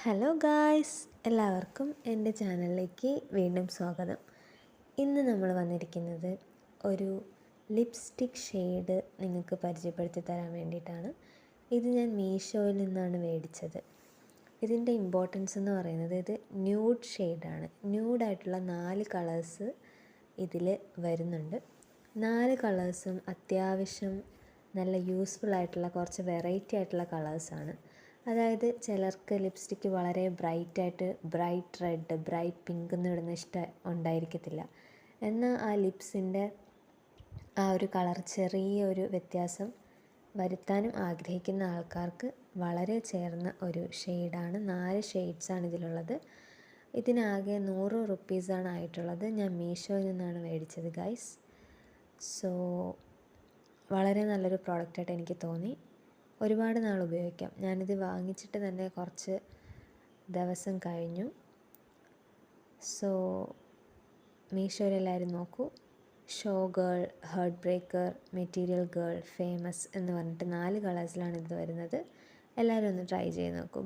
Hello guys, എല്ലാവർക്കും എൻ്റെ ചാനലിലേക്ക് വീണ്ടും സ്വാഗതം. ഇന്ന് നമ്മൾ വന്നിരിക്കുന്നത് ഒരു ലിപ്സ്റ്റിക് ഷെയ്ഡ് നിങ്ങൾക്ക് പരിചയപ്പെടുത്തി തരാൻ വേണ്ടിയിട്ടാണ്. ഇത് ഞാൻ മീഷോയിൽ നിന്നാണ് മേടിച്ചത്. ഇതിൻ്റെ ഇമ്പോർട്ടൻസ് എന്ന് പറയുന്നത് ഇത് ന്യൂഡ് ഷെയ്ഡാണ്. ന്യൂഡായിട്ടുള്ള 4 കളേഴ്സ് ഇതിൽ വരുന്നുണ്ട്. 4 കളേഴ്സും അത്യാവശ്യം നല്ല യൂസ്ഫുൾ ആയിട്ടുള്ള കുറച്ച് വെറൈറ്റി ആയിട്ടുള്ള കളേഴ്സാണ്. അതായത് ചിലർക്ക് ലിപ്സ്റ്റിക്ക് വളരെ ബ്രൈറ്റ് റെഡ്, ബ്രൈറ്റ് പിങ്ക് എന്ന് ഇടുന്ന ഇഷ്ടം ഉണ്ടായിരിക്കത്തില്ല. എന്നാൽ ആ ലിപ്സിൻ്റെ ആ ഒരു കളർ ചെറിയൊരു വ്യത്യാസം വരുത്താനും ആഗ്രഹിക്കുന്ന ആൾക്കാർക്ക് വളരെ ചേർന്ന ഒരു ഷെയ്ഡാണ്. 4 ഷെയ്ഡ്സാണ് ഇതിലുള്ളത്. ഇതിനാകെ 100 റുപ്പീസാണ് ആയിട്ടുള്ളത്. ഞാൻ മീഷോയിൽ നിന്നാണ് മേടിച്ചത് ഗൈസ്. സോ വളരെ നല്ലൊരു പ്രോഡക്റ്റായിട്ട് എനിക്ക് തോന്നി. ഒരുപാട് നാൾ ഉപയോഗിക്കാം. ഞാനിത് വാങ്ങിച്ചിട്ട് തന്നെ കുറച്ച് ദിവസം കഴിഞ്ഞു. സോ മീഷോയിലെല്ലാവരും നോക്കൂ. Show girl, heart breaker, material girl, famous എന്ന് പറഞ്ഞിട്ട് 4 കളേഴ്സിലാണ് ഇത് വരുന്നത്. എല്ലാവരും ഒന്ന് ട്രൈ ചെയ്ത് നോക്കൂ.